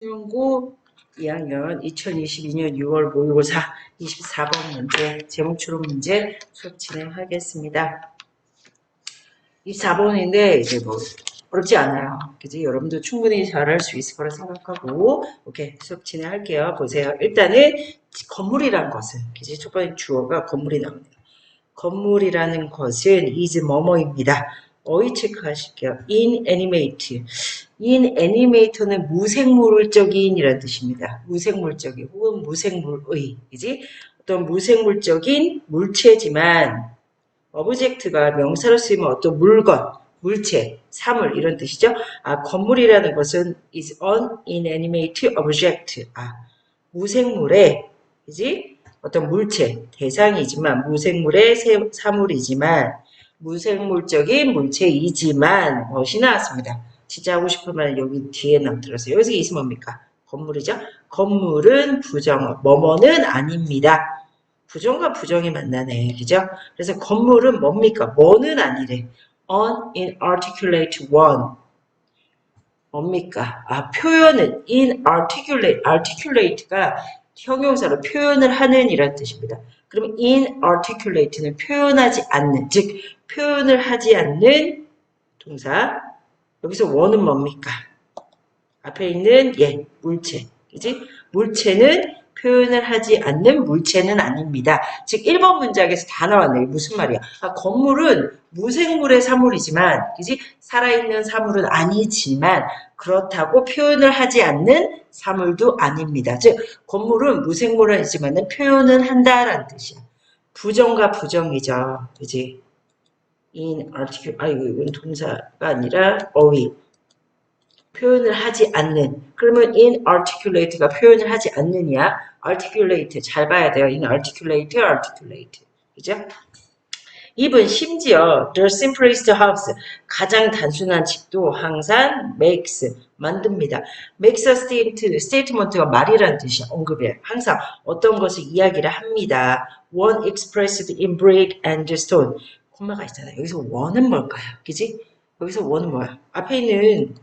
중고 2학년 2022년 6월 모의고사 24번 문제, 제목 추론 문제 수업 진행하겠습니다. 24번인데 이제 뭐 어렵지 않아요. 그지? 여러분도 충분히 잘할 수 있을 거라 생각하고 오케이 수업 진행할게요. 보세요. 일단은 건물이란 것은 그지? 첫 번째 주어가 건물이 나옵니다. 건물이라는 것은 is 뭐뭐입니다. 어휘 체크하실게요. inanimate. inanimate는 무생물적인이라는 뜻입니다. 무생물적인 혹은 무생물의, 그지? 어떤 무생물적인 물체지만 object가 명사로 쓰이면 어떤 물건, 물체, 사물 이런 뜻이죠. 건물이라는 것은 is an inanimate object. 무생물의, 그지? 어떤 물체, 대상이지만 무생물의 사물이지만 무생물적인 물체이지만 무엇이 나왔습니다. 진짜 하고 싶은 말은 여기 뒤에 들었어요. 여기서 이것이 뭡니까? 건물이죠. 건물은 부정, 뭐뭐는 아닙니다. 부정과 부정이 만나네. 그죠? 그래서 건물은 뭡니까? 뭐는 아니래. Inarticulate one. 뭡니까? 표현은 inarticulate. articulate가 형용사로 표현을 하는 이란 뜻입니다. 그럼 inarticulate는 표현하지 않는, 즉 표현을 하지 않는 동사. 여기서 one은 뭡니까? 앞에 있는 물체. 그지? 물체는 표현을 하지 않는 물체는 아닙니다. 즉 1번 문장에서 다 나왔네요. 무슨 말이야? 건물은 무생물의 사물이지만 그지? 살아있는 사물은 아니지만 그렇다고 표현을 하지 않는 사물도 아닙니다. 즉 건물은 무생물은 있지만 표현은 한다라는 뜻이야. 부정과 부정이죠. 그지? 이건 동사가 아니라 어휘. 표현을 하지 않는. 그러면 inarticulate가 표현을 하지 않느냐? articulate 잘 봐야 돼요. inarticulate, articulate. 그죠? 2번 심지어 the simplest house 가장 단순한 집도 항상 makes 만듭니다. makes a statement가 말이라는 뜻이야. 언급해. 항상 어떤 것을 이야기를 합니다. one expressed in brick and stone. 콤마가 있잖아요. 여기서 one은 뭘까요? 그지? 여기서 one은 뭐야? 앞에 있는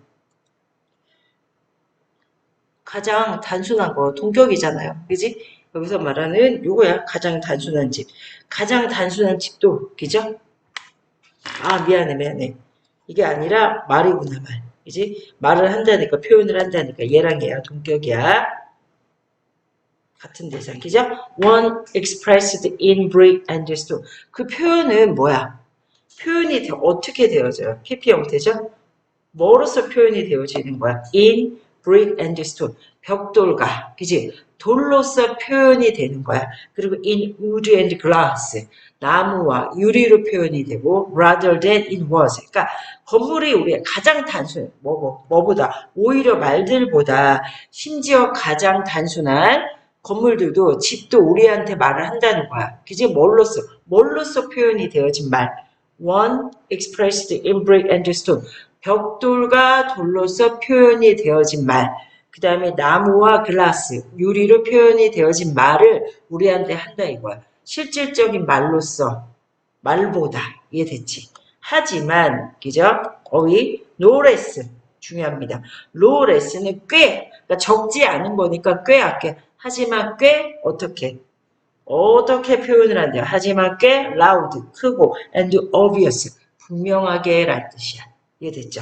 가장 단순한 거 동격이잖아요. 그지? 여기서 말하는 요거야. 가장 단순한 집. 가장 단순한 집도 그죠? 미안해. 이게 아니라 말이구나 말. 그지? 말을 한다니까 표현을 한다니까 얘랑 얘야 동격이야. 같은 대상. 그죠? One expressed in brick and stone. 그 표현은 뭐야? 표현이 어떻게 되어져요? PP 형태죠? 뭐로서 표현이 되어지는 거야? In brick and stone. 벽돌과, 그지? 돌로서 표현이 되는 거야. 그리고 in wood and glass. 나무와 유리로 표현이 되고 rather than in words. 그러니까 건물이 우리가 가장 단순, 뭐보다 오히려 말들보다 심지어 가장 단순한 건물들도 집도 우리한테 말을 한다는 거야. 그지? 뭘로서 표현이 되어진 말. One expressed in brick and stone. 벽돌과 돌로서 표현이 되어진 말, 그 다음에 나무와 글라스, 유리로 표현이 되어진 말을 우리한테 한다 이거야. 실질적인 말로서, 말보다. 이해됐지? 하지만, 그죠? 어휘, no less. 중요합니다. no less는 꽤, 그러니까 적지 않은 거니까 꽤 아껴. 하지만 꽤, 어떻게 표현을 한대요. 하지만 꽤 loud, 크고, and obvious, 분명하게 라는 뜻이야. 이해됐죠?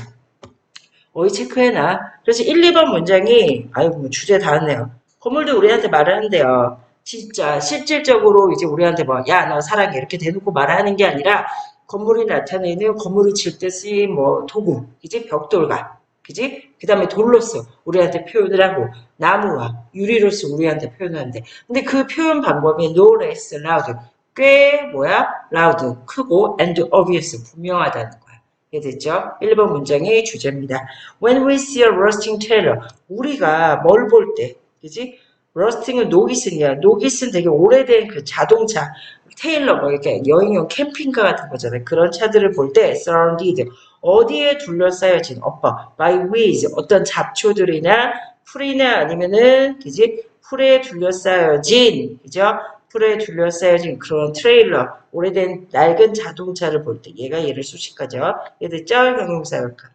어휘 체크해놔. 그래서 1, 2번 문장이 주제 다 왔네요. 건물도 우리한테 말을 한대요. 진짜 실질적으로 이제 우리한테 야 너 사랑해 이렇게 대놓고 말하는 게 아니라 건물이 나타내는 건물을 질 때 쓰인 도구, 그지? 벽돌과, 그지? 그 다음에 돌로서 우리한테 표현을 하고 나무와 유리로서 우리한테 표현하는데 근데 그 표현 방법이 no less loud 꽤 loud 크고 and obvious 분명하다는 거야. 이해됐죠? 1번 문장의 주제입니다. When we see a rusting tailor 우리가 뭘 볼 때, 그지? rusting은 노기슨이야. 노기슨 되게 오래된 그 자동차 테일러 이렇게 여행용 캠핑카 같은 거잖아요. 그런 차들을 볼 때 surrounded 어디에 둘러싸여진 by weeds 어떤 잡초들이나 풀이나 아니면은 그지? 풀에 둘러싸여진 그죠? 풀에 둘러싸여진 그런 트레일러 오래된 낡은 자동차를 볼 때 얘가 얘를 수식하죠. 얘들 쩔 형용사역할.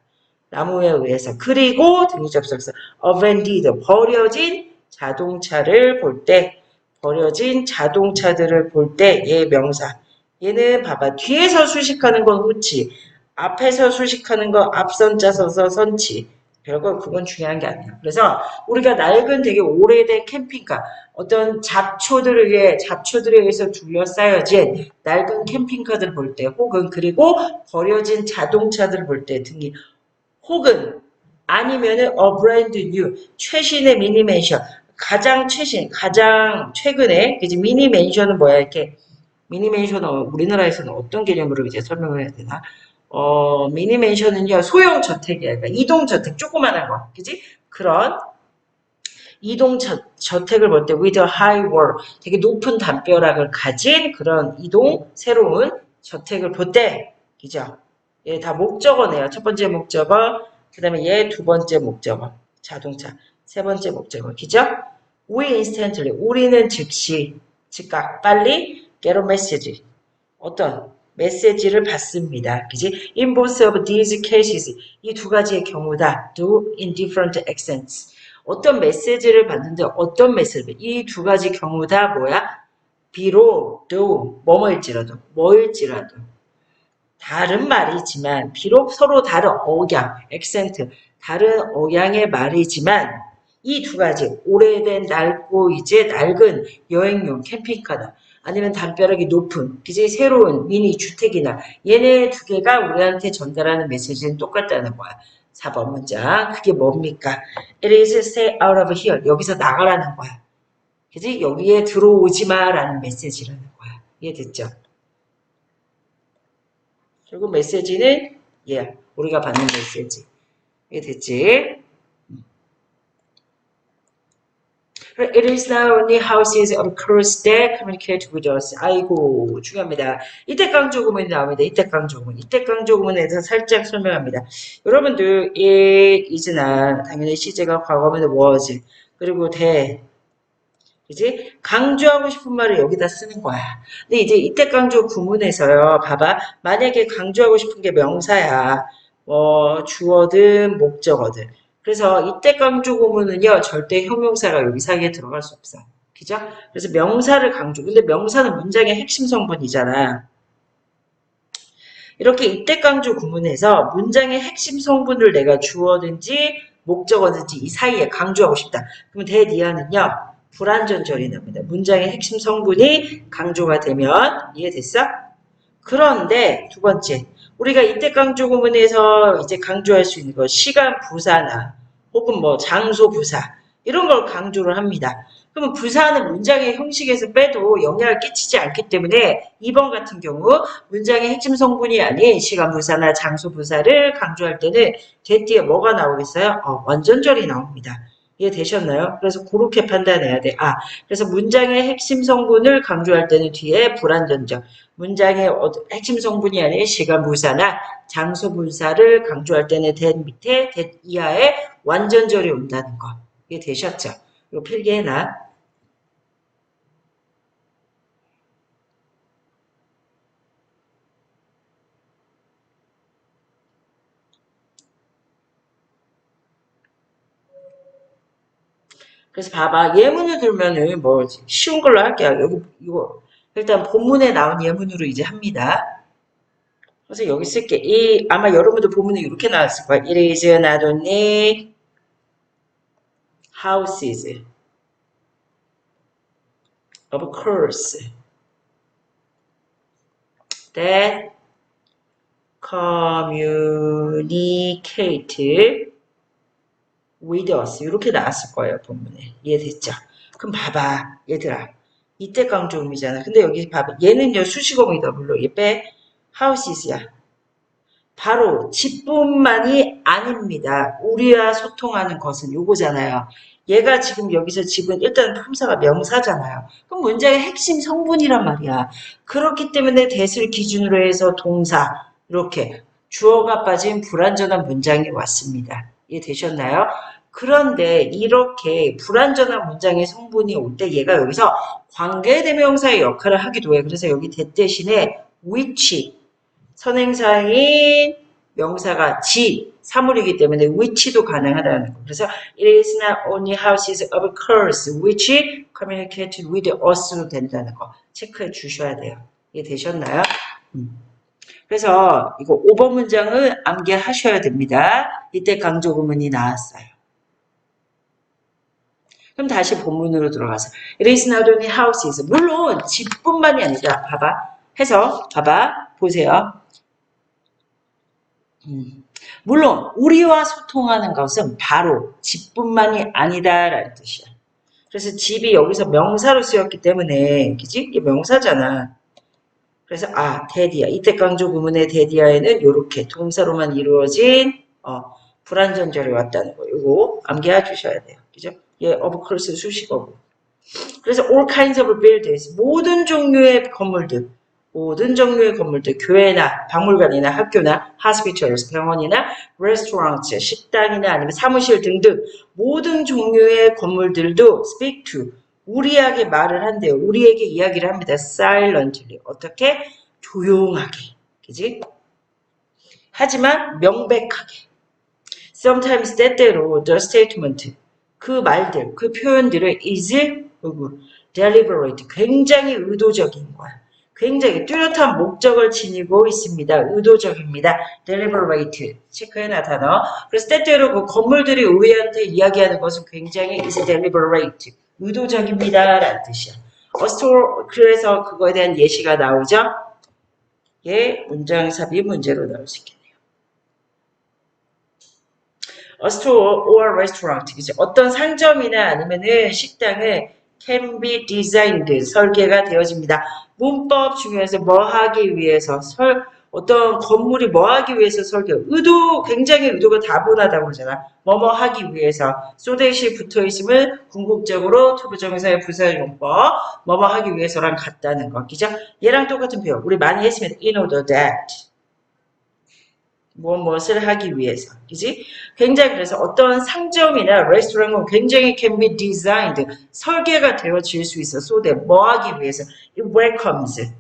나무에 의해서. 그리고 등기 접속사 abandoned 버려진 자동차를 볼 때, 버려진 자동차들을 볼 때 얘 명사. 얘는 봐봐. 뒤에서 수식하는 건 후치, 앞에서 수식하는 거 앞선자 써서 선치. 별거 그건 중요한 게 아니야. 그래서 우리가 낡은 되게 오래된 캠핑카, 어떤 잡초들에 의해서 둘러싸여진 낡은 캠핑카들 볼 때, 혹은 그리고 버려진 자동차들 볼 때 등이, 혹은 아니면은 a brand new 최신의 미니 맨션, 가장 최근에 그지. 미니 맨션은 뭐야? 이렇게 미니 맨션은 우리나라에서는 어떤 개념으로 이제 설명을 해야 되나? 미니 맨션은요, 소형 저택이야. 그러니까 이동 저택, 조그만한 거, 그지? 그런 이동 저택을 볼 때 with a high wall, 되게 높은 담벼락을 가진 그런 새로운 저택을 볼 때, 그죠? 얘 다 목적어네요. 첫 번째 목적어, 그 다음에 얘 두 번째 목적어, 자동차. 세 번째 목적어, 그죠? We instantly, 우리는 즉각, 빨리 get a message, 어떤 메시지를 받습니다. 그지? In both of these cases, 이 두 가지의 경우다. Do in different accents. 어떤 메시지를 받는데 어떤 메시지, 이 두 가지 경우 다 뭐야? 비록 뭐일지라도 다른 말이지만, 비록 서로 다른 억양, 액센트, 다른 억양의 말이지만 이 두 가지, 오래된 낡고 이제 낡은 여행용 캠핑카다, 아니면 담벼락이 높은 이제 새로운 미니 주택이나, 얘네 두 개가 우리한테 전달하는 메시지는 똑같다는 거야. 4번 문장. 그게 뭡니까? It is stay out of here. 여기서 나가라는 거야. 그지? 여기에 들어오지 마라는 메시지라는 거야. 이해됐죠? 결국 메시지는 우리가 받는 메시지. 이해됐지? It is not only houses of course that communicate with us. 아이고, 중요합니다. 이때 강조구문이 나옵니다. 이때 강조구문에 대해서 살짝 설명합니다. 여러분들, is나 당연히 시제가 과거면 was, 그리고 그지? 강조하고 싶은 말을 여기다 쓰는 거야. 근데 이제 이때 강조 구문에서요, 봐봐. 만약에 강조하고 싶은 게 명사야. 주어든 목적어든. 그래서 이때 강조 구문은요, 절대 형용사가 여기 사이에 들어갈 수 없어. 그죠? 그래서 명사를 강조. 근데 명사는 문장의 핵심 성분이잖아. 이렇게 이때 강조 구문에서 문장의 핵심 성분을 내가 주어든지 목적어든지 이 사이에 강조하고 싶다. 그러면 대니아는요, 불완전절이 납니다. 문장의 핵심 성분이 강조가 되면. 이해됐어? 그런데 두 번째, 우리가 이때 강조 구문에서 이제 강조할 수 있는 거, 시간 부사나 혹은 뭐 장소 부사, 이런 걸 강조를 합니다. 그러면 부사는 문장의 형식에서 빼도 영향을 끼치지 않기 때문에 2번 같은 경우 문장의 핵심 성분이 아닌 시간 부사나 장소 부사를 강조할 때는 뒤에 뭐가 나오겠어요? 완전절이 나옵니다. 이해되셨나요? 그래서 그렇게 판단해야 돼. 그래서 문장의 핵심 성분을 강조할 때는 뒤에 불완전절, 문장의 핵심 성분이 아닌 시간 부사나 장소 부사를 강조할 때는 that 밑에 that 이하에 완전절이 온다는 거. 이해되셨죠? 이거 필기해놔. 그래서 봐봐. 예문을 들면은 뭐 쉬운 걸로 할게요. 여기 이거 일단 본문에 나온 예문으로 이제 합니다. 그래서 여기 쓸게. 아마 여러분도 본문에 이렇게 나왔을 거야. It is not only houses, of course, that communicate with us. 이렇게 나왔을 거예요, 본문에. 이해됐죠? 그럼 봐봐, 얘들아. 이때 강조음이잖아. 근데 여기 봐봐. 얘는요, 수식어입니다, 물론. 얘 빼. houses야. 바로 집뿐만이 아닙니다. 우리와 소통하는 것은 요거잖아요. 얘가 지금 여기서 집은 일단 품사가 명사잖아요. 그럼 문장의 핵심 성분이란 말이야. 그렇기 때문에 that을 기준으로 해서 동사, 이렇게 주어가 빠진 불완전한 문장이 왔습니다. 이해되셨나요? 그런데 이렇게 불완전한 문장의 성분이 올 때 얘가 여기서 관계대명사의 역할을 하기도 해. 그래서 여기 that 대신에 which, 선행사인 명사가 사물이기 때문에 which도 가능하다는 거. 그래서 it is not only houses of course which communicate with us로 된다는 거 체크해 주셔야 돼요. 이해되셨나요? 그래서 이거 5번 문장을 암기하셔야 됩니다. 이때 강조 구문이 나왔어요. 그럼 다시 본문으로 들어가서 it is not only houses 물론 집뿐만이 아니라 봐봐 보세요. 물론 우리와 소통하는 것은 바로 집뿐만이 아니다라는 뜻이야. 그래서 집이 여기서 명사로 쓰였기 때문에 그치? 이게 명사잖아. 그래서 대디아 이때 강조 구문의 대디아에는 이렇게 동사로만 이루어진 불완전절이 왔다는 거. 이거 암기해 주셔야 돼요. 그죠? 예, of course 수식어고. 그래서 all kinds of buildings 모든 종류의 건물들 교회나 박물관이나 학교나 hospitals 병원이나 restaurants 식당이나 아니면 사무실 등등 모든 종류의 건물들도 speak to 우리에게 말을 한대요. 우리에게 이야기를 합니다. silently 어떻게? 조용하게 그지? 하지만 명백하게 sometimes 때때로 the statement 그 말들 그 표현들을 is deliberate 굉장히 의도적인 거야. 굉장히 뚜렷한 목적을 지니고 있습니다. 의도적입니다. deliberate 체크해놔 단어. 그래서 때때로 그 건물들이 우리한테 이야기하는 것은 굉장히 is deliberate 의도적입니다 라는 뜻이야. 그래서 그거에 대한 예시가 나오죠. 예, 문장삽이 문제로 나올 수 있겠네요. A store or restaurant 어떤 상점이나 아니면은 식당은 can be designed 설계가 되어집니다. 문법 중에서 뭐 하기 위해서 어떤 건물이 뭐 하기 위해서 설계 굉장히 의도가 다분하다고 그러잖아. 뭐뭐 하기 위해서 소댓이 붙어있으면 궁극적으로 투부정사의 부사용법 뭐뭐 하기 위해서랑 같다는 거 그죠? 얘랑 똑같은 표현 우리 많이 했으면 in order that 무엇을 하기 위해서, 그지? 굉장히 그래서 어떤 상점이나 레스토랑은 굉장히 can be designed, 설계가 되어질 수 있어. so that 뭐 하기 위해서, it welcomes,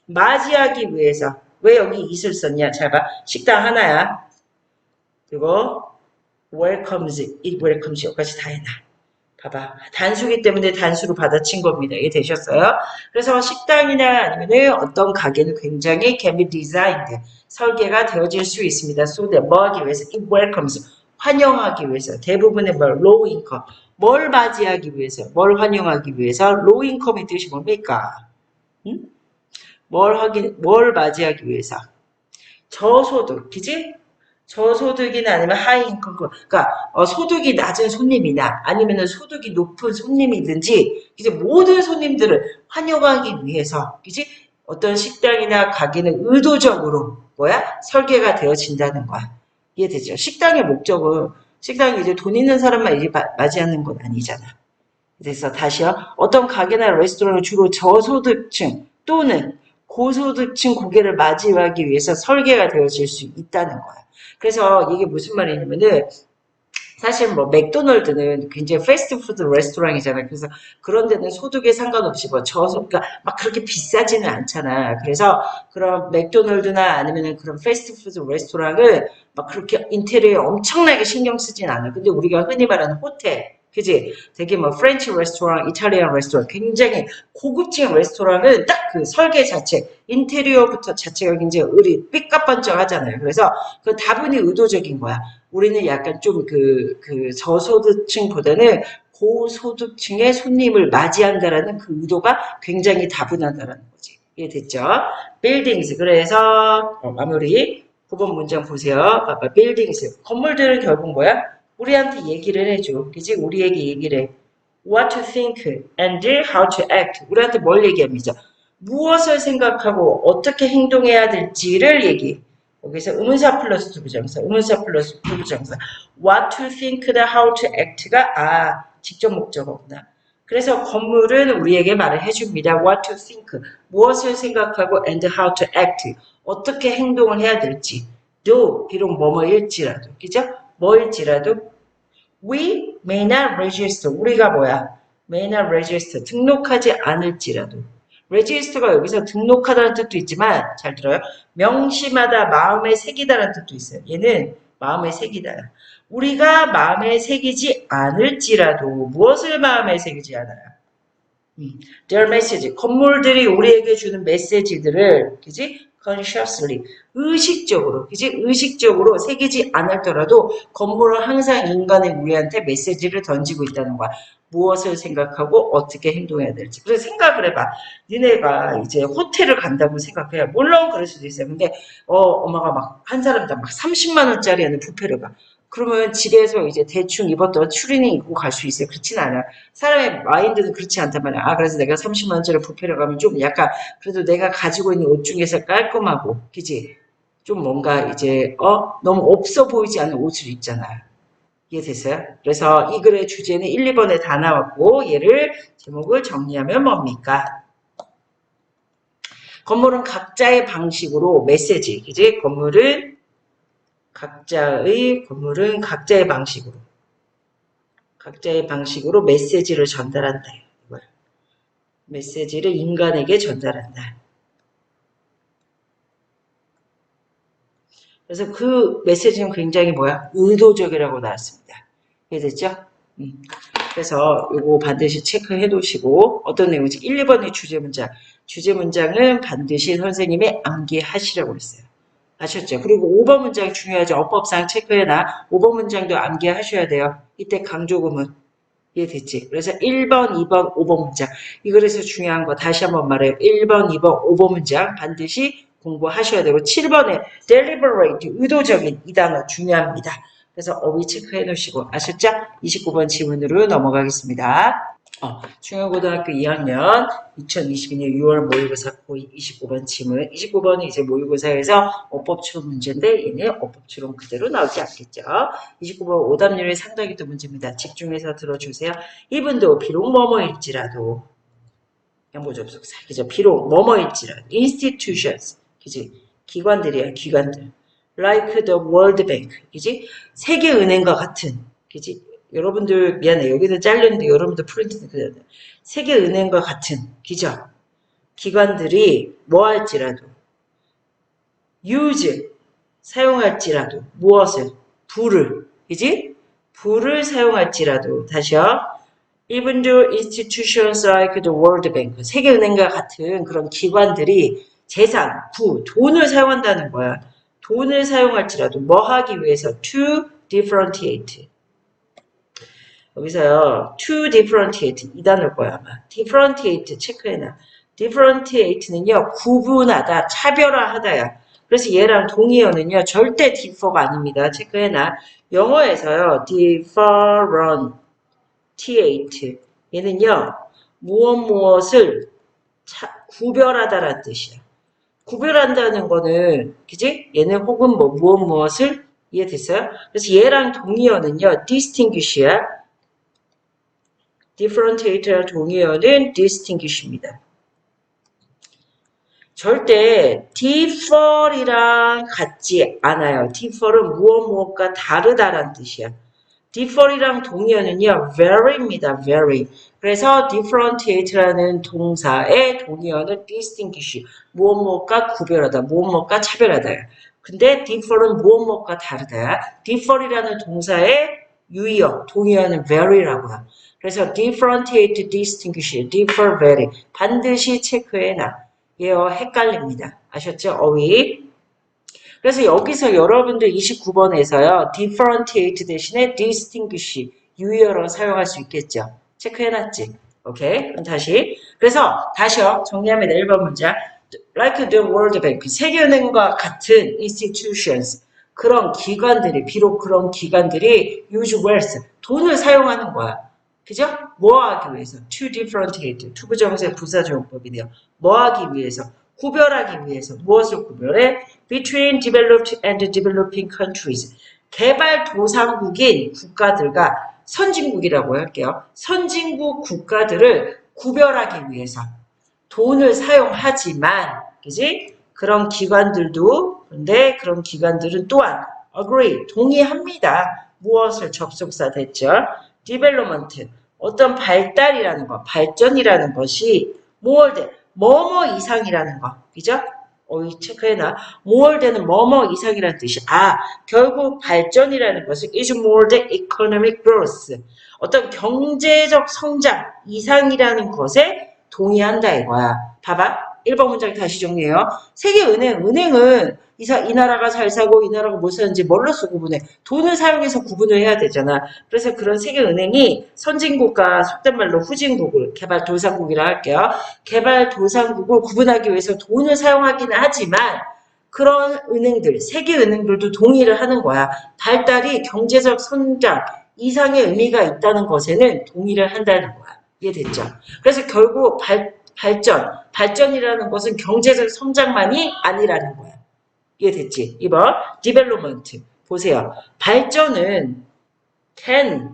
맞이하기 위해서. 왜 여기 it을 썼냐? 잘 봐. 식당 하나야. 그리고 welcomes, it welcomes 여기까지 다 해놔. 봐봐. 단수기 때문에 단수로 받아친 겁니다. 이게 되셨어요? 그래서 식당이나 아니면 어떤 가게는 굉장히 can be designed, 설계가 되어질 수 있습니다. so that 뭐 하기 위해서? it welcomes, 환영하기 위해서. 대부분의 low income, 뭘 맞이하기 위해서? 뭘 환영하기 위해서? low income의 뜻이 뭡니까? 응? 뭘 맞이하기 위해서? 저소득, 그지? 저소득이나 아니면 하이인컴, 그러니까 소득이 낮은 손님이나 아니면 소득이 높은 손님이든지 이제 모든 손님들을 환영하기 위해서 그지 어떤 식당이나 가게는 의도적으로 설계가 되어진다는 거야. 이해되죠? 식당의 목적은 식당이 이제 돈 있는 사람만 이제 맞이하는 건 아니잖아. 그래서 다시요. 어떤 가게나 레스토랑은 주로 저소득층 또는 고소득층 고객을 맞이하기 위해서 설계가 되어질 수 있다는 거야. 그래서 이게 무슨 말이냐면은 사실 뭐 맥도널드는 굉장히 패스트푸드 레스토랑이잖아요. 그래서 그런 데는 소득에 상관없이 그러니까 막 그렇게 비싸지는 않잖아. 그래서 그런 맥도널드나 아니면은 그런 패스트푸드 레스토랑을 막 그렇게 인테리어에 엄청나게 신경 쓰진 않아. 근데 우리가 흔히 말하는 호텔 그지? 되게 뭐 프렌치 레스토랑, 이탈리안 레스토랑 굉장히 고급진 레스토랑은 딱 그 설계 자체, 인테리어부터 자체가 굉장히 삐까뻔쩍 하잖아요. 그래서 그 다분히 의도적인 거야. 우리는 약간 좀 그 저소득층보다는 고소득층의 손님을 맞이한다라는 그 의도가 굉장히 다분하다라는 거지. 이해됐죠? buildings. 그래서 마무리 9번 문장 보세요. 봐봐. buildings. 건물들은 결국 뭐야? 우리한테 얘기를 해줘. 그지? 우리에게 얘기를 해. What to think and how to act. 우리한테 뭘 얘기합니다. 무엇을 생각하고 어떻게 행동해야 될지를 얘기해. 여기서 의문사 플러스 투부정사, 의문사 플러스 투부정사. What to think, how to act가 직접 목적어구나. 그래서 건물은 우리에게 말을 해줍니다. What to think, 무엇을 생각하고 and how to act, 어떻게 행동을 해야 될지. 도 비록 뭐뭐일지라도, 그죠? 뭐일지라도 we may not register, 우리가 뭐야? may not register, 등록하지 않을지라도 register가 여기서 등록하다는 뜻도 있지만 잘 들어요. 명심하다, 마음에 새기다라는 뜻도 있어요. 얘는 마음에 새기다. 우리가 마음에 새기지 않을지라도 무엇을 마음에 새기지 않아요? their message. 건물들이 우리에게 주는 메시지들을, 그지? consciously. 의식적으로, 그지? 의식적으로 새기지 않았더라도 건물은 항상 인간의 우리한테 메시지를 던지고 있다는 거야. 무엇을 생각하고 어떻게 행동해야 될지. 그래서 생각을 해봐. 니네가 이제 호텔을 간다고 생각해. 물론 그럴 수도 있어요. 근데, 엄마가 막, 한 사람당 막 30만 원짜리 하는 뷔페를 가. 그러면 집에서 이제 대충 입었던 추리닝 입고 갈 수 있어요. 그렇진 않아요. 사람의 마인드는 그렇지 않단 말이야. 아, 그래서 내가 30만 원짜리 뷔페를 가면 좀 약간, 그래도 내가 가지고 있는 옷 중에서 깔끔하고, 그지? 좀 뭔가 이제, 너무 없어 보이지 않는 옷을 입잖아요. 이해됐어요? 그래서 이 글의 주제는 1, 2번에 다 나왔고, 얘를, 제목을 정리하면 뭡니까? 건물은 각자의 방식으로 메시지, 그지? 건물은 각자의 방식으로 메시지를 전달한다. 메시지를 인간에게 전달한다. 그래서 그 메시지는 굉장히 의도적이라고 나왔습니다. 이해됐죠? 그래서 이거 반드시 체크해 놓으시고 어떤 내용인지 1, 2번의 주제 문장. 주제 문장은 반드시 선생님이 암기하시라고 했어요. 아셨죠? 그리고 5번 문장 중요하죠. 어법상 체크해놔. 5번 문장도 암기하셔야 돼요. 이때 강조구문. 이해됐지? 그래서 1번, 2번, 5번 문장. 이거에서 중요한 거 다시 한번 말해요. 1번, 2번, 5번 문장 반드시 공부하셔야 되고 7번에 deliberate, 의도적인 이 단어 중요합니다. 그래서 어휘 체크해 놓으시고 아셨죠? 29번 지문으로 넘어가겠습니다. 중앙고등학교 2학년 2022년 6월 모의고사 고2 29번 지문. 29번은 이제 모의고사에서 어법추론 문제인데 얘는 어법추론 그대로 나오지 않겠죠. 29번 오답률이 상당히 또 문제입니다. 집중해서 들어주세요. 이분도 비록 뭐뭐일지라도 양보 접속 사기죠. 비록 뭐뭐일지라도 institutions 그지? 기관들이야 기관들. like the World Bank 그지? 세계은행과 같은 그지? 여러분들 미안해 여기는 잘렸는데 여러분들 프린트는 그대로 세계은행과 같은 기죠. 기관들이 뭐 할지라도 use 사용할지라도 무엇을 불을 그지? 불을 사용할지라도 다시요. Even though institutions like the World Bank 세계은행과 같은 그런 기관들이 재산, 돈을 사용한다는 거야. 돈을 사용할지라도 뭐 하기 위해서 to differentiate 여기서요, to differentiate 이 단어일 거야 아마. differentiate 체크해놔. differentiate는요, 구분하다, 차별화하다야. 그래서 얘랑 동의어는요, 절대 differ가 아닙니다. 체크해놔. 영어에서요, differentiate 얘는요, 무엇을 구별하다라는 뜻이야. 구별한다는 거는, 그지? 얘는 혹은 무엇을 이해됐어요? 그래서 얘랑 동의어는요, distinguish야. differentiate랑 동의어는 distinguish입니다. 절대 differ이랑 같지 않아요. differ은 무엇과 다르다라는 뜻이야. differ이랑 동의어는요, very입니다. very. 그래서 differentiate라는 동사의 동의어는 distinguish. 무엇과 구별하다, 무엇과 차별하다. 근데 differ은 무엇과 다르다. differ이라는 동사의 유의어, 동의어는 very라고 해요. 그래서 differentiate, distinguish, differ, vary 반드시 체크해놔. 얘와 헷갈립니다. 아셨죠? 어휘. 그래서 여기서 여러분들 29번에서요. differentiate 대신에 distinguish 유의어로 사용할 수 있겠죠. 체크해놨지? 오케이. 그럼 다시. 그래서 다시요. 정리하면 1번 문장. Like the World Bank 세계은행과 같은 institutions 그런 기관들이 비록 그런 기관들이 use wealth 돈을 사용하는 거야. 그죠? 뭐 하기 위해서? To differentiate. 투부정세 부사조용법이네요. 뭐 하기 위해서? 구별하기 위해서. 무엇을 구별해? Between developed and developing countries. 개발도상국인 국가들과 선진국이라고 할게요. 선진국 국가들을 구별하기 위해서. 돈을 사용하지만, 그지? 그런 기관들도, 근데 그런 기관들은 또한 agree, 동의합니다. 무엇을 접속사 됐죠? development, 어떤 발달이라는 것, 발전이라는 것이 more than, 뭐뭐 이상이라는 거. 그죠? 이 체크해놔. more than은 뭐뭐 이상이라는 뜻이. 결국 발전이라는 것은 is more than economic growth. 어떤 경제적 성장 이상이라는 것에 동의한다 이거야. 봐봐. 1번 문장 다시 정리해요. 세계은행은 이 나라가 잘 사고 이 나라가 못 사는지 뭘로써 구분해? 돈을 사용해서 구분을 해야 되잖아. 그래서 그런 세계은행이 선진국과 속된 말로 후진국을 개발도상국이라 할게요. 개발도상국을 구분하기 위해서 돈을 사용하기는 하지만 그런 은행들, 세계은행들도 동의를 하는 거야. 발달이 경제적 성장 이상의 의미가 있다는 것에는 동의를 한다는 거야. 이해됐죠? 그래서 결국 발전이라는 것은 경제적 성장만이 아니라는 거야. 이해됐지? 2번, development. 보세요. 발전은 can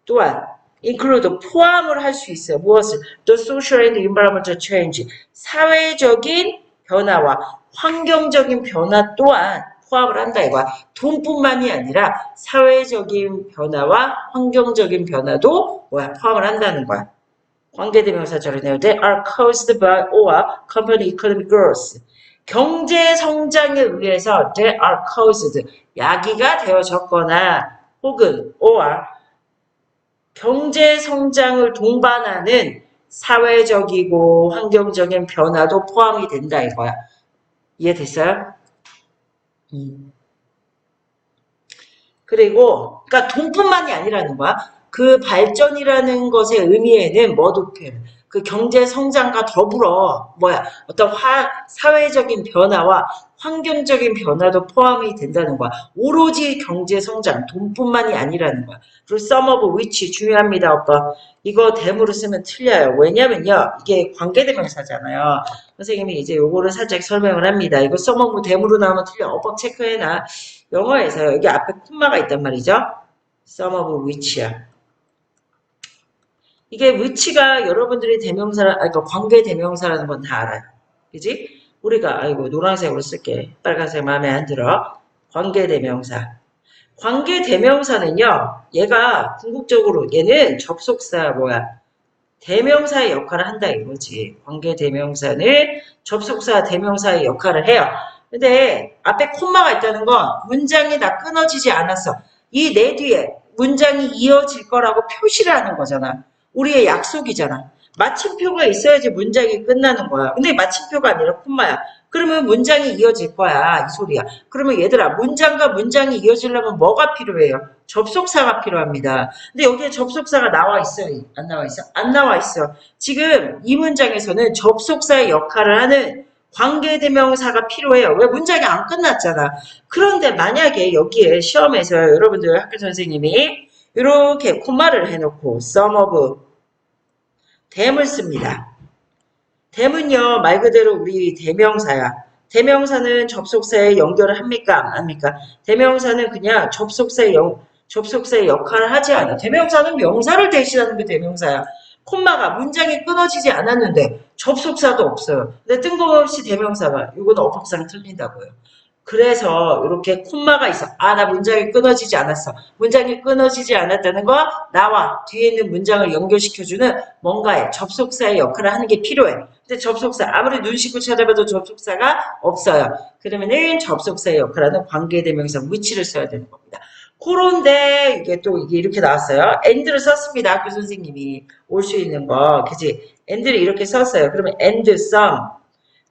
또한 include 포함을 할 수 있어요. 무엇을? The social and environmental change. 사회적인 변화와 환경적인 변화 또한 포함을 한다 이거야. 돈뿐만이 아니라 사회적인 변화와 환경적인 변화도 포함을 한다는 거야. 관계대명사절이 네요. They are caused by or company economic growth. 경제 성장에 의해서 they are caused 야기가 되어졌거나 혹은 or 경제 성장을 동반하는 사회적이고 환경적인 변화도 포함이 된다 이거야. 이해됐어요? 그리고 그러니까 돈뿐만이 아니라는 거야. 그 발전이라는 것의 의미에는 뭐도 그 경제 성장과 더불어 어떤 사회적인 변화와 환경적인 변화도 포함이 된다는 거야. 오로지 경제 성장, 돈뿐만이 아니라는 거야. 그리고 some of which 중요합니다, 오빠. 이거 대무로 쓰면 틀려요. 왜냐면요, 이게 관계대명사잖아요. 선생님이 이제 요거를 살짝 설명을 합니다. 이거 some of 대무로 나오면 틀려. 오빠 체크해놔. 영어에서 여기 앞에 콤마가 있단 말이죠. some of which야. 이게 which가 여러분들이 그러니까 관계 대명사라는 건 다 알아요. 그지? 우리가 노란색으로 쓸게. 빨간색 마음에 안 들어. 관계 대명사. 관계 대명사는요. 얘가 궁극적으로 얘는 접속사 대명사의 역할을 한다 이거지. 관계 대명사는 접속사 대명사의 역할을 해요. 근데 앞에 콤마가 있다는 건 문장이 다 끊어지지 않았어. 이 내 뒤에 문장이 이어질 거라고 표시를 하는 거잖아. 우리의 약속이잖아. 마침표가 있어야지 문장이 끝나는 거야. 근데 마침표가 아니라 콤마야. 그러면 문장이 이어질 거야. 이 소리야. 그러면 얘들아 문장과 문장이 이어지려면 뭐가 필요해요? 접속사가 필요합니다. 근데 여기에 접속사가 나와 있어요? 안 나와 있어? 안 나와 있어. 지금 이 문장에서는 접속사의 역할을 하는 관계대명사가 필요해요. 왜? 문장이 안 끝났잖아. 그런데 만약에 여기에 시험에서 여러분들 학교 선생님이 이렇게 콤마를 해놓고 some of 댐을 씁니다. 댐은요 말 그대로 우리 대명사야. 대명사는 접속사에 연결을 합니까? 안 합니까? 대명사는 그냥 접속사의 역할을 하지 않아. 대명사는 명사를 대신하는 게 대명사야. 콤마가 문장이 끊어지지 않았는데 접속사도 없어요. 근데 뜬금없이 대명사가 이거는 어법상 틀린다고요. 그래서 이렇게 콤마가 있어. 나 문장이 끊어지지 않았어. 문장이 끊어지지 않았다는 거 나와 뒤에 있는 문장을 연결시켜주는 뭔가의 접속사의 역할을 하는 게 필요해. 근데 접속사 아무리 눈 씻고 찾아봐도 접속사가 없어요. 그러면은 접속사의 역할을 하는 관계대명사 which를 써야 되는 겁니다. 그런데 이게 이렇게 나왔어요. and를 썼습니다. 학교 선생님이 올 수 있는 거. 그치? and를 이렇게 썼어요. 그러면 and some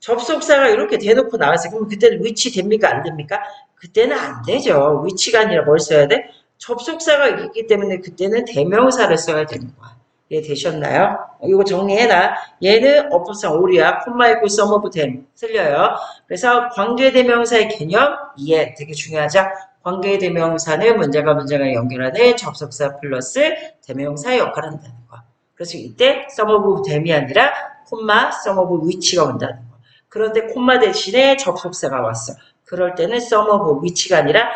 접속사가 이렇게 대놓고 나왔어요. 그럼 그때는 which 됩니까? 안 됩니까? 그때는 안 되죠. which가 아니라 뭘 써야 돼? 접속사가 있기 때문에 그때는 대명사를 써야 되는 거야. 이해되셨나요? 이거 정리해놔. 얘는 어법상 오류야. 콤마 있고 some of them 틀려요. 그래서 관계대명사의 개념 이해 되게 중요하죠. 관계대명사는 문장과 문장을 연결하는 접속사 플러스 대명사의 역할을 한다는 거. 그래서 이때 some of them이 아니라 콤마 some of which가 온다는 거. 그런데 콤마 대신에 접속사가 왔어. 그럴 때는 some of which가 아니라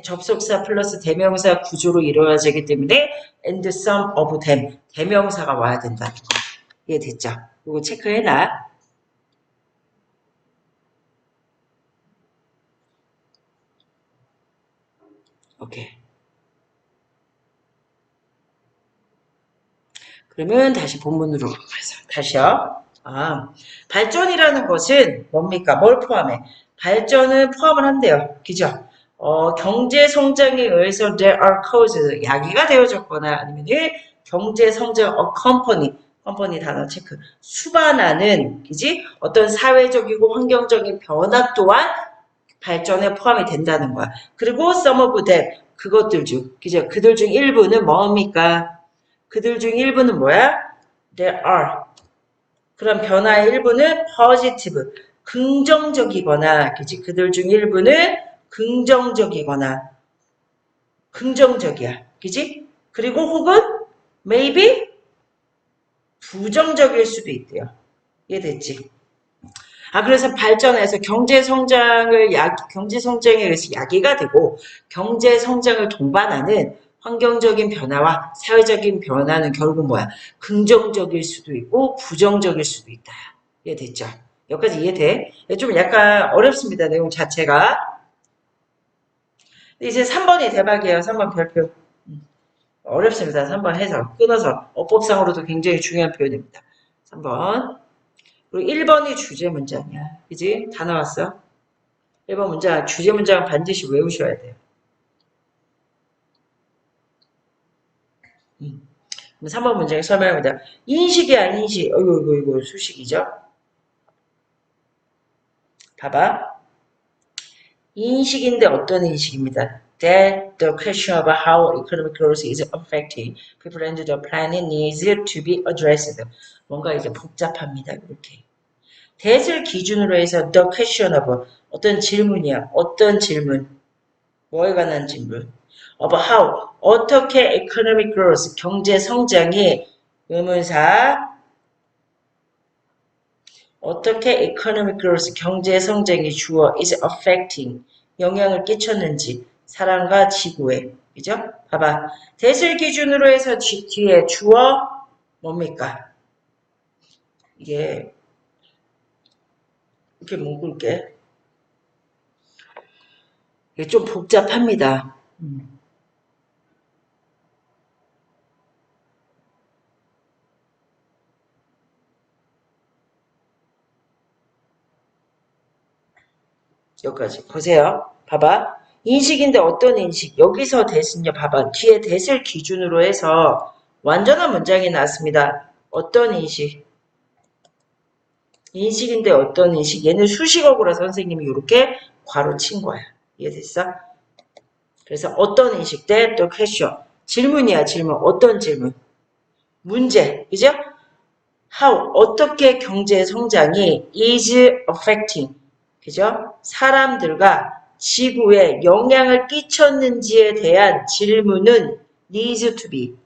접속사 플러스 대명사 구조로 이루어지기 때문에 and some of them 대명사가 와야 된다는 거. 이해됐죠? 이거 체크해놔. 오케이. 그러면 다시 본문으로 가서 다시요. 아, 발전이라는 것은 뭡니까? 뭘 포함해? 발전은 포함을 한대요. 그죠? 경제 성장에 의해서 there are causes, 야기가 되어졌거나 아니면 경제 성장 company 단어 체크. 수반하는, 그지? 어떤 사회적이고 환경적인 변화 또한 발전에 포함이 된다는 거야. 그리고 some of them, 그것들 중, 그죠? 그들 중 일부는 뭡니까? 그들 중 일부는 뭐야? There are. 그런 변화의 일부는 positive, 긍정적이거나, 그지? 그들 중 일부는 긍정적이거나, 긍정적이야. 그지? 그리고 혹은 maybe 부정적일 수도 있대요. 이해됐지? 그래서 발전해서 경제 성장에 의해서 야기가 되고, 경제 성장을 동반하는 환경적인 변화와 사회적인 변화는 결국 뭐야? 긍정적일 수도 있고, 부정적일 수도 있다. 이해됐죠? 여기까지 이해돼? 좀 약간 어렵습니다. 내용 자체가. 이제 3번이 대박이에요. 3번 별표. 어렵습니다. 3번 해서 끊어서 어법상으로도 굉장히 중요한 표현입니다. 3번. 그리고 1번이 주제 문장이야. 그지? 다 나왔어. 1번 문장, 주제 문장은 반드시 외우셔야 돼요. 그럼 3번 문장에 설명합니다. 인식이야, 인식. 이거 수식이죠? 봐봐. 인식인데 어떤 인식입니다. That the question of how economic growth is affecting people and the planet needs to be addressed. 뭔가 이제 복잡합니다. 이렇게. that을 기준으로 해서 the question of 어떤 질문이야. 어떤 질문. 뭐에 관한 질문. of how 어떻게 economic growth 경제 성장이 의문사 어떻게 economic growth 경제 성장이 주어 is affecting 영향을 끼쳤는지 사람과 지구에 그죠? 봐봐 대을 기준으로 해서 뒤에 주어 뭡니까? 이게 이렇게 묶을게 이게 좀 복잡합니다. 여기까지 보세요. 봐봐. 인식인데 어떤 인식? 여기서 대신요. 봐봐. 뒤에 대을 기준으로 해서 완전한 문장이 나왔습니다. 어떤 인식? 인식인데 어떤 인식? 얘는 수식어구라 선생님이 이렇게 괄호 친 거야. 이해됐어? 그래서 어떤 인식 대 또 퀘션. 질문이야 질문. 어떤 질문? 문제. 그죠? How 어떻게 경제 성장이 is affecting 그죠? 사람들과 지구에 영향을 끼쳤는지에 대한 질문은 needs to be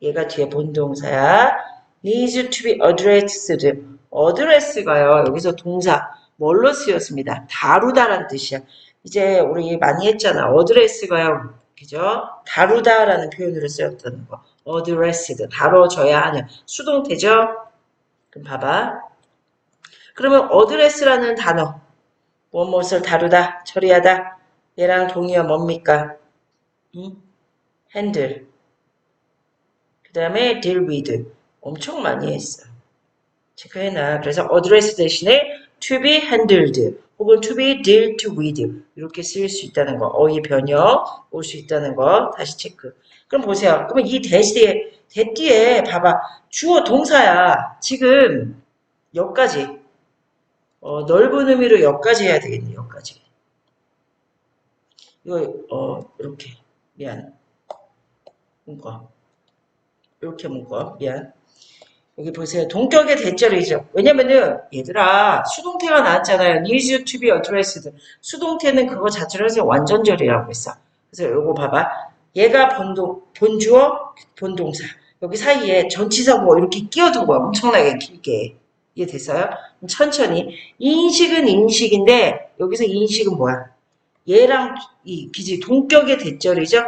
얘가 뒤에 본동사야. needs to be addressed. address가요. 여기서 동사 뭘로 쓰였습니다. 다루다라는 뜻이야. 이제 우리 많이 했잖아. address가요. 그죠? 다루다라는 표현으로 쓰였다는 거. addressed. 다뤄져야 하는 수동태죠. 그럼 봐봐. 그러면 address라는 단어 무엇을 다루다, 처리하다 얘랑 동의어 뭡니까? handle 그 다음에 deal with 엄청 많이 했어. 체크해놔. 그래서 address 대신에 to be handled 혹은 to be dealt with 이렇게 쓰일 수 있다는 거. 어휘 변형 올 수 있다는 거. 다시 체크. 그럼 보세요. 그러면 이 대 뒤에 봐봐. 주어 동사야. 지금 여기까지 넓은 의미로 여기까지 해야 되겠네. 여기까지. 이거 이렇게 미안. 묶어. 이렇게 묶어. 미안. 여기 보세요. 동격의 대절이죠. 왜냐면은 얘들아 수동태가 나왔잖아요. needs to be addressed. 수동태는 그거 자체로 해서 완전절이라고 했어. 그래서 요거 봐봐. 얘가 본주어, 본동사. 여기 사이에 전치사 뭐 이렇게 끼워둔 거야. 엄청나게 길게. 이해됐어요? 천천히. 인식은 인식인데 여기서 인식은 뭐야? 얘랑 이 기지 동격의 대절이죠?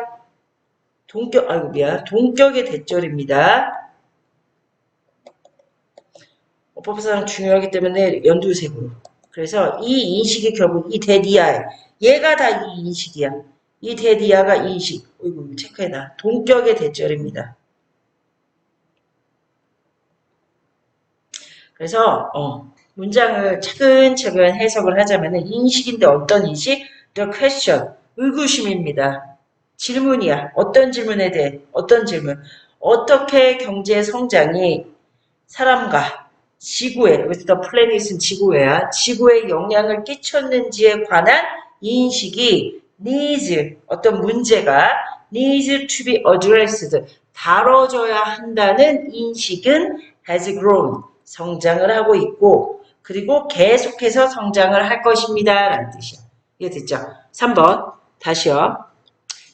아이고 미안. 동격의 대절입니다. 어법상 중요하기 때문에 연두색으로. 그래서 이 인식이 결국 이 대디아 얘가 다 이 인식이야. 이 대디아가 인식. 이거 체크해놔. 동격의 대절입니다. 그래서 문장을 차근차근 해석을 하자면은 인식인데 어떤 인식? The question. 의구심입니다. 질문이야. 어떤 질문에 대해? 어떤 질문? 어떻게 경제 성장이 사람과 지구에, 여기서 the planet은 지구야. 지구에 영향을 끼쳤는지에 관한 인식이 needs, 어떤 문제가 needs to be addressed, 다뤄져야 한다는 인식은 has grown, 성장을 하고 있고, 그리고 계속해서 성장을 할 것입니다. 라는 뜻이야. 이해됐죠? 3번, 다시요.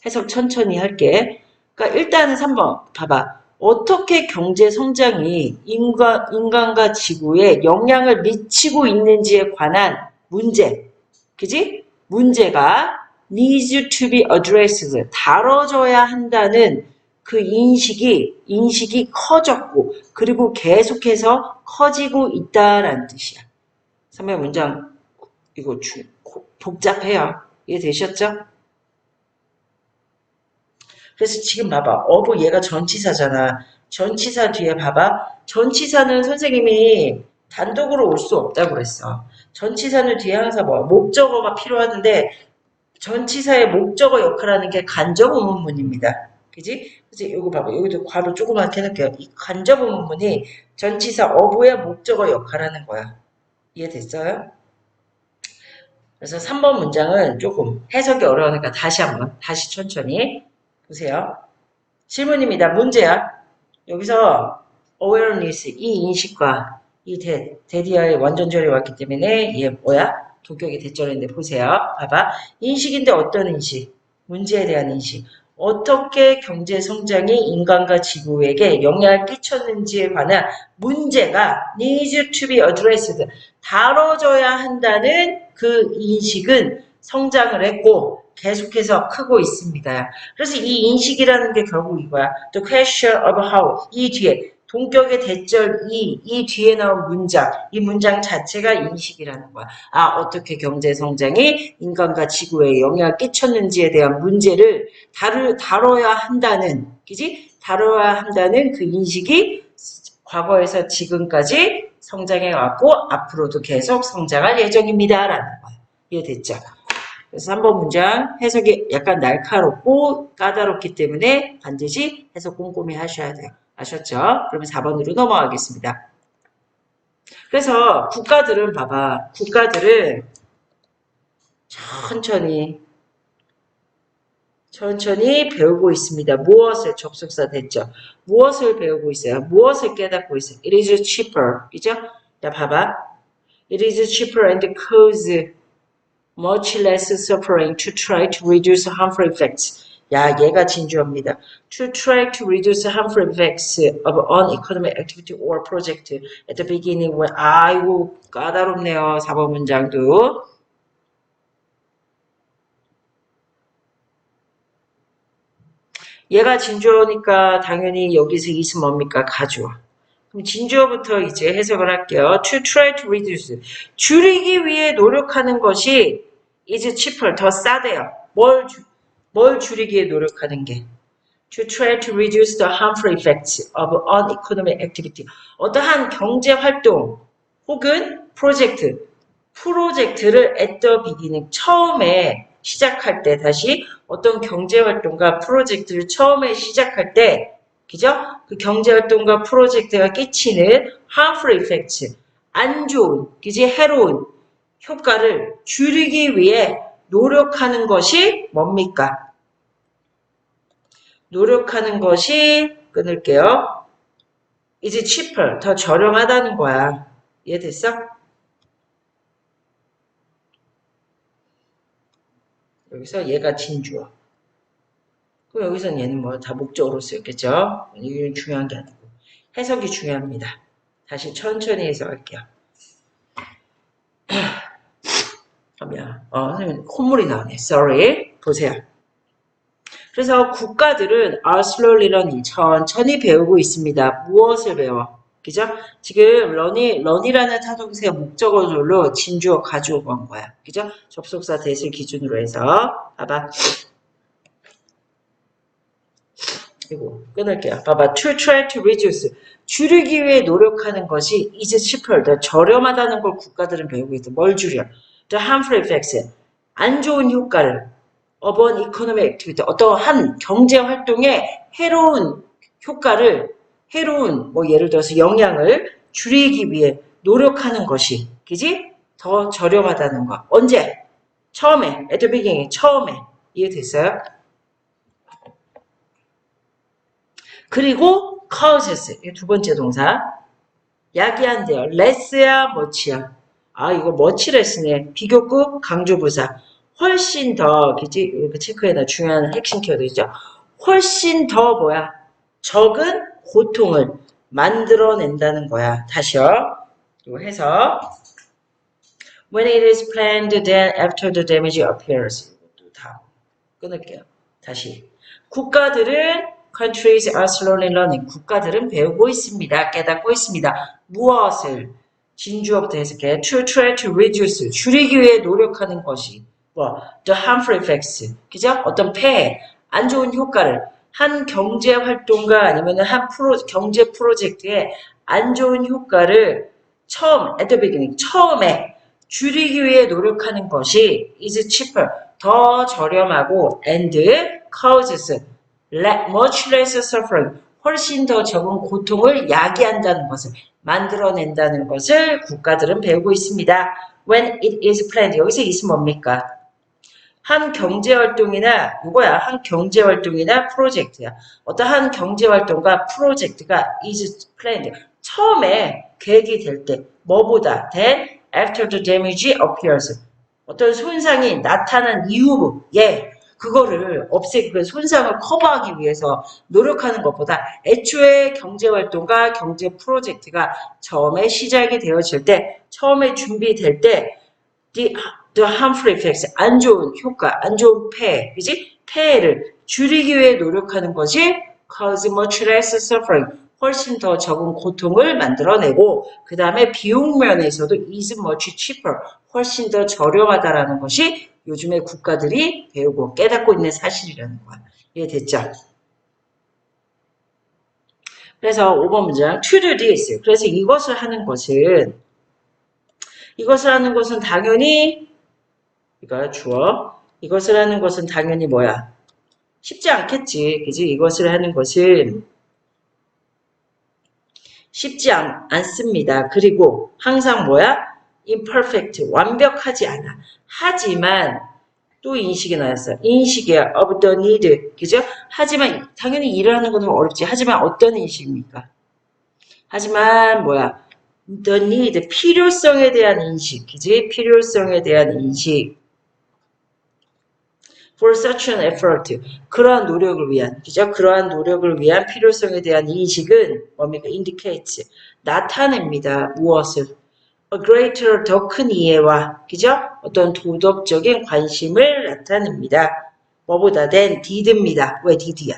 해석 천천히 할게. 그러니까 일단은 3번, 봐봐. 어떻게 경제 성장이 인간과 지구에 영향을 미치고 있는지에 관한 문제, 그지? 문제가 needs to be addressed, 다뤄져야 한다는 그 인식이 커졌고, 그리고 계속해서 커지고 있다라는 뜻이야. 3번 문장, 이거 복잡해요. 이해되셨죠? 그래서 지금 봐봐. 어부 얘가 전치사잖아. 전치사 뒤에 봐봐. 전치사는 선생님이 단독으로 올 수 없다고 그랬어. 전치사는 뒤에 항상 뭐 목적어가 필요하는데 전치사의 목적어 역할하는 게 간접 의문문입니다. 그지? 그래서 이거 봐봐. 여기도 괄호 조그맣게 해놓을게요. 이 간접 의문문이 전치사 어부의 목적어 역할하는 거야. 이해됐어요? 그래서 3번 문장은 조금 해석이 어려우니까 다시 천천히 보세요. 질문입니다. 문제야. 여기서 awareness, 이 인식과 이 대디어의 완전절이 왔기 때문에 얘 뭐야? 도격이 대절인데 보세요. 봐봐. 인식인데 어떤 인식? 문제에 대한 인식. 어떻게 경제 성장이 인간과 지구에게 영향을 끼쳤는지에 관한 문제가 needs to be addressed. 다뤄져야 한다는 그 인식은 성장을 했고 계속해서 크고 있습니다. 그래서 이 인식이라는 게 결국 이거야. The question of how. 이 뒤에 동격의 대절 이 뒤에 나온 문장, 이 문장 자체가 인식이라는 거야. 아, 어떻게 경제 성장이 인간과 지구에 영향을 끼쳤는지에 대한 문제를 다뤄야 한다는, 그지? 다뤄야 한다는 그 인식이 과거에서 지금까지 성장해 왔고 앞으로도 계속 성장할 예정입니다. 라는 거야. 이해됐죠? 그래서 3번 문장 해석이 약간 날카롭고 까다롭기 때문에 반드시 해석 꼼꼼히 하셔야 돼요. 아셨죠? 그러면 4번으로 넘어가겠습니다. 그래서 국가들은 봐봐. 국가들은 천천히 배우고 있습니다. 무엇을 접속사 됐죠? 무엇을 배우고 있어요? 무엇을 깨닫고 있어요? It is cheaper. 그죠? 자, 봐봐. It is cheaper and cause much less suffering to try to reduce harmful effects. 야, 얘가 진주어입니다. To try to reduce harmful effects of uneconomic activity or project at the beginning when, 아이고, 까다롭네요. 4번 문장도. 얘가 진주어니까 당연히 여기서 있으면 뭡니까? 가주어. 그럼 진주어부터 이제 해석을 할게요. To try to reduce. 줄이기 위해 노력하는 것이 is cheaper. 더 싸대요. 뭘 줄이기에 노력하는 게? To try to reduce the harmful effects of uneconomic activity. 어떠한 경제활동 혹은 프로젝트를 at the beginning, 처음에 시작할 때, 다시 어떤 경제활동과 프로젝트를 처음에 시작할 때, 그죠? 그 경제활동과 프로젝트가 끼치는 harmful effects, 안 좋은, 그지? 해로운 효과를 줄이기 위해 노력하는 것이 뭡니까? 노력하는 것이, 끊을게요. is cheaper, 더 저렴하다는 거야. 이해됐어? 여기서 얘가 진주어. 그럼 여기서는 얘는 뭐 다 목적으로 쓰였겠죠? 이건 중요한 게 아니고. 해석이 중요합니다. 다시 천천히 해석할게요. 선생님 콧물이 나오네. Sorry. 보세요. 그래서 국가들은 are slowly learning, 천천히 배우고 있습니다. 무엇을 배워? 그죠? 지금 learn이라는 타동사의 목적어로 진주어 가져온 건 거야. 그죠? 접속사 대을 기준으로 해서 봐봐. 이거 끊을게요. 봐봐. To try to reduce. 줄이기 위해 노력하는 것이 is cheaper. 더 저렴하다는 걸 국가들은 배우고 있어. 뭘 줄여? The harmful effects. 안 좋은 효과를. of an economic activity. 어떠한 경제 활동의 해로운 효과를, 해로운, 뭐 예를 들어서 영향을 줄이기 위해 노력하는 것이, 그지? 더 저렴하다는 거. 언제? 처음에, at the beginning, 처음에. 이해됐어요? 그리고 causes, 이 두 번째 동사. 야기한대요. less야, much야. 아, 이거 muchless네. 비교급 강조부사. 훨씬 더, 그지? 이렇게 체크해놔. 중요한 핵심 키워드죠. 훨씬 더 뭐야? 적은 고통을 만들어낸다는 거야. 다시요. 이거 해서 when it is planned then after the damage appears. 이것도 다 끊을게요. 다시. 국가들은 countries are slowly learning. 국가들은 배우고 있습니다. 깨닫고 있습니다. 무엇을? 진주어부터 해석해. To try to reduce. 줄이기 위해 노력하는 것이. 뭐, the harmful effects. 그죠? 어떤 폐해, 안 좋은 효과를 한 경제 활동가 아니면 한 경제 프로젝트의 안 좋은 효과를 처음, at the beginning, 처음에 줄이기 위해 노력하는 것이 is cheaper. 더 저렴하고 and causes much less suffering. 훨씬 더 적은 고통을 야기한다는 것을 만들어낸다는 것을 국가들은 배우고 있습니다. When it is planned. 여기서 is 뭡니까? 한 경제활동이나 이거야. 한 경제활동이나 프로젝트야. 어떠한 경제활동과 프로젝트가 is planned. 처음에 계획이 될 때 뭐보다 then after the damage appears. 어떤 손상이 나타난 이후에 그거를 그 손상을 커버하기 위해서 노력하는 것보다 애초에 경제활동과 경제 프로젝트가 처음에 시작이 되어질 때 처음에 준비될 때 the harmful effects, 안 좋은 효과, 안 좋은 폐해, 그지? 폐해를 줄이기 위해 노력하는 것이 cause much less suffering, 훨씬 더 적은 고통을 만들어내고 그 다음에 비용 면에서도 is much cheaper, 훨씬 더 저렴하다라는 것이 요즘에 국가들이 배우고 깨닫고 있는 사실이라는 거야. 이해됐죠? 그래서 5번 문장 to do this. 그래서 이것을 하는 것은 당연히 이거 주어. 이것을 하는 것은 당연히 뭐야? 쉽지 않겠지. 그지? 이것을 하는 것은 쉽지 않습니다. 그리고 항상 뭐야? imperfect. 완벽하지 않아. 하지만 또 인식이 나왔어. 인식이야. of the need. 그죠? 하지만 당연히 일을 하는 것은 어렵지. 하지만 어떤 인식입니까? 하지만 뭐야? the need. 필요성에 대한 인식. 그지? 필요성에 대한 인식. for such an effort. 그러한 노력을 위한, 그죠? 그러한 노력을 위한 필요성에 대한 인식은 뭡니까? indicates. 나타냅니다. 무엇을? a greater, 더 큰 이해와, 그죠? 어떤 도덕적인 관심을 나타냅니다. 뭐보다 than did입니다. 왜 did야?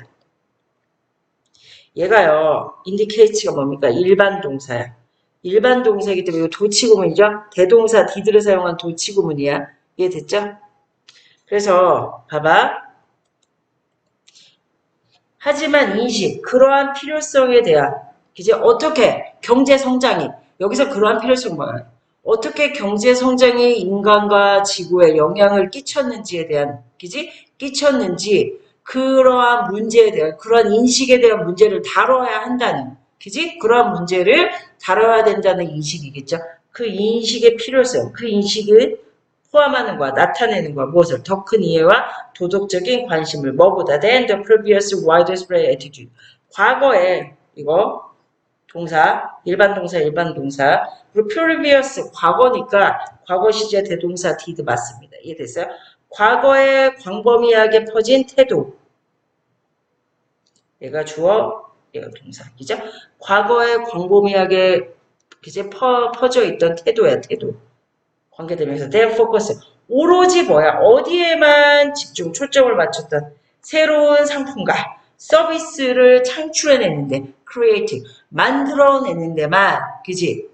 얘가요, indicates가 뭡니까? 일반 동사야. 일반 동사이기 때문에 이거 도치구문이죠? 대동사 did를 사용한 도치구문이야. 이해됐죠? 그래서 봐봐. 하지만 인식, 그러한 필요성에 대한 이제 어떻게 경제 성장이 여기서 그러한 필요성 뭐야? 어떻게 경제 성장이 인간과 지구에 영향을 끼쳤는지에 대한 그지? 끼쳤는지 그러한 문제에 대한 그러한 인식에 대한 문제를 다뤄야 한다는 그지? 그러한 문제를 다뤄야 된다는 인식이겠죠. 그 인식의 필요성, 그 인식을 포함하는 거야, 나타내는 거야. 무엇을? 더 큰 이해와 도덕적인 관심을 뭐보다 than the previous widespread attitude. 과거에 이거 동사, 일반 동사. 그리고 previous 과거니까 과거 시제 대동사 did 맞습니다. 이해됐어요? 과거에 광범위하게 퍼진 태도. 얘가 주어, 얘가 동사. 그죠? 과거에 광범위하게 이제 퍼져 있던 태도야, 태도. 관계되면서 their focus 오로지 뭐야 어디에만 집중 초점을 맞췄던 새로운 상품과 서비스를 창출해냈는데 creative 만들어내는 데만 그지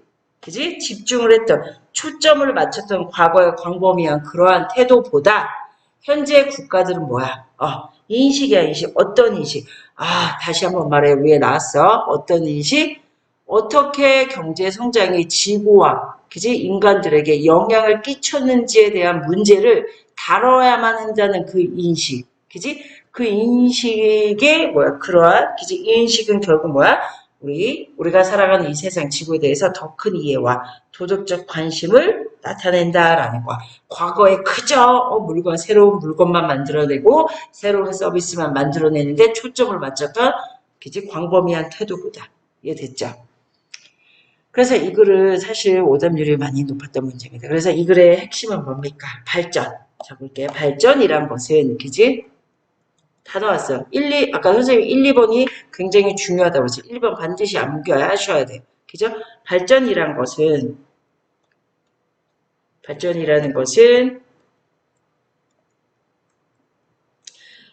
집중을 했던 초점을 맞췄던 과거의 광범위한 그러한 태도보다 현재 국가들은 뭐야? 인식이야, 인식. 어떤 인식? 다시 한번 말해. 위에 나왔어. 어떤 인식? 어떻게 경제 성장이 지구와, 그지? 인간들에게 영향을 끼쳤는지에 대한 문제를 다뤄야만 한다는 그 인식. 그지? 그 인식의 뭐야? 그러한, 그지? 이 인식은 결국 뭐야? 우리가 살아가는 이 세상 지구에 대해서 더 큰 이해와 도덕적 관심을 나타낸다라는 거야. 과거에 그저 새로운 물건만 만들어내고 새로운 서비스만 만들어내는데 초점을 맞췄던 그지 광범위한 태도보다. 이해됐죠? 그래서 이 글은 사실 오답률이 많이 높았던 문제입니다. 그래서 이 글의 핵심은 뭡니까? 발전. 자 볼게요. 발전이란 것은 그지? 다 나왔어요. 아까 선생님 1, 2번이 굉장히 중요하다고 했어요. 1번 반드시 암기해야 하셔야 돼요. 그죠? 발전이라는 것은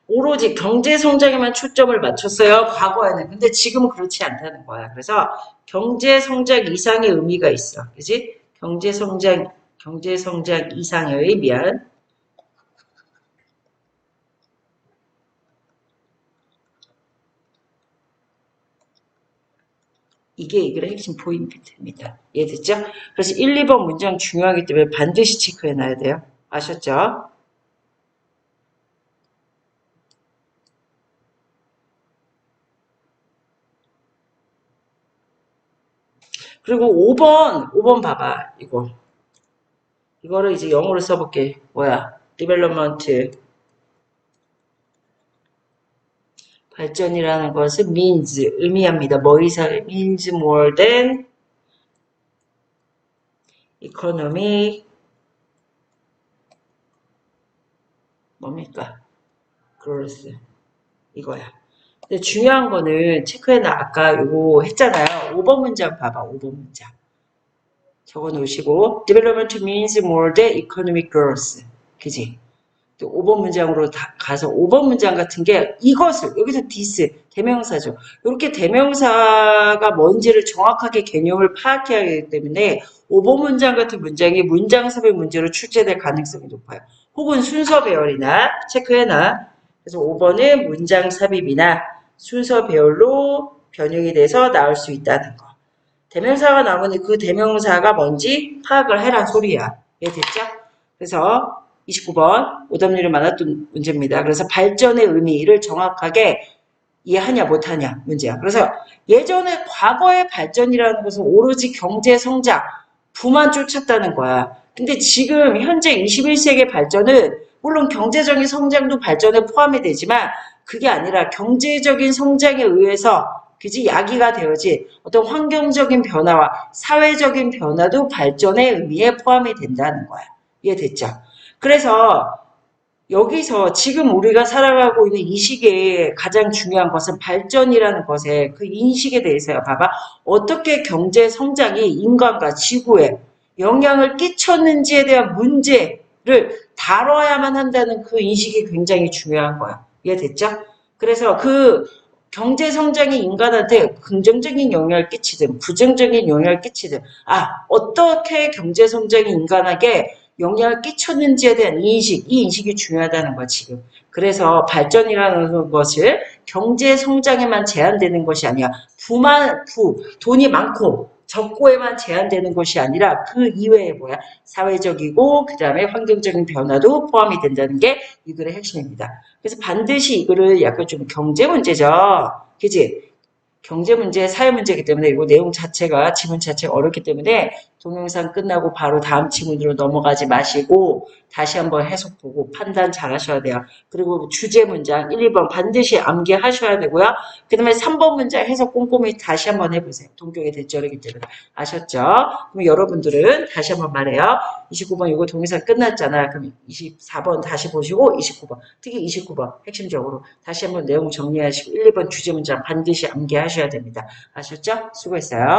오로지 경제 성장에만 초점을 맞췄어요. 과거에는. 근데 지금은 그렇지 않다는 거야. 그래서 경제 성장 이상의 의미가 있어. 그지? 경제 성장 이상의 이게 이 글의 핵심 포인트입니다. 이해됐죠? 그래서 1, 2번 문장 중요하기 때문에 반드시 체크해놔야 돼요. 아셨죠? 그리고 5번 봐봐. 이거를 이제 영어로 써볼게. 뭐야? development. 발전이라는 것은 means, 의미합니다. 뭐 이상, means more than economic, 뭡니까? growth. 이거야. 근데 중요한 거는 체크해놔. 아까 요거 했잖아요. 5번 문장 봐봐. 5번 문장. 적어 놓으시고 development means more than economic growth. 그지? 또 5번 문장으로 가서 5번 문장 같은 게 이것을 여기서 this 대명사죠. 이렇게 대명사가 뭔지를 정확하게 개념을 파악해야 하기 때문에 5번 문장 같은 문장이 문장섭의 문제로 출제될 가능성이 높아요. 혹은 순서 배열이나 체크해놔. 그래서 5번은 문장 삽입이나 순서 배열로 변형이 돼서 나올 수 있다는 거. 대명사가 나오면 그 대명사가 뭔지 파악을 해란 소리야. 이해됐죠? 그래서 29번 오답률이 많았던 문제입니다. 그래서 발전의 의미를 정확하게 이해하냐 못하냐 문제야. 그래서 예전에 과거의 발전이라는 것은 오로지 경제 성장, 부만 쫓았다는 거야. 근데 지금 현재 21세기의 발전은 물론 경제적인 성장도 발전에 포함이 되지만 그게 아니라 경제적인 성장에 의해서 그지 야기가 되어진 어떤 환경적인 변화와 사회적인 변화도 발전의 의미에 포함이 된다는 거야. 이해됐죠? 그래서 여기서 지금 우리가 살아가고 있는 이 시기에 가장 중요한 것은 발전이라는 것에 그 인식에 대해서요. 봐봐. 어떻게 경제 성장이 인간과 지구에 영향을 끼쳤는지에 대한 문제를 다뤄야만 한다는 그 인식이 굉장히 중요한 거야. 이해됐죠? 그래서 그 경제 성장이 인간한테 긍정적인 영향을 끼치든 부정적인 영향을 끼치든 어떻게 경제 성장이 인간에게 영향을 끼쳤는지에 대한 인식, 이 인식이 중요하다는 거야, 지금. 그래서 발전이라는 것을 경제 성장에만 제한되는 것이 아니야. 돈이 많고 적고에만 제한되는 것이 아니라 그 이외에 뭐야? 사회적이고 그 다음에 환경적인 변화도 포함이 된다는 게 이 글의 핵심입니다. 그래서 반드시 이 글을 약간 좀 경제 문제죠. 그지? 경제 문제, 사회 문제이기 때문에 이거 내용 자체가 지문 자체가 어렵기 때문에 동영상 끝나고 바로 다음 지문으로 넘어가지 마시고 다시 한번 해석 보고 판단 잘 하셔야 돼요. 그리고 주제 문장 1, 2번 반드시 암기하셔야 되고요. 그 다음에 3번 문장 해석 꼼꼼히 다시 한번 해보세요. 동격의 대절이기 때문에. 아셨죠? 그럼 여러분들은 다시 한번 말해요. 29번 이거 동영상 끝났잖아. 그럼 24번 다시 보시고 29번 특히 29번 핵심적으로 다시 한번 내용 정리하시고 1, 2번 주제 문장 반드시 암기하셔야 됩니다. 아셨죠? 수고했어요.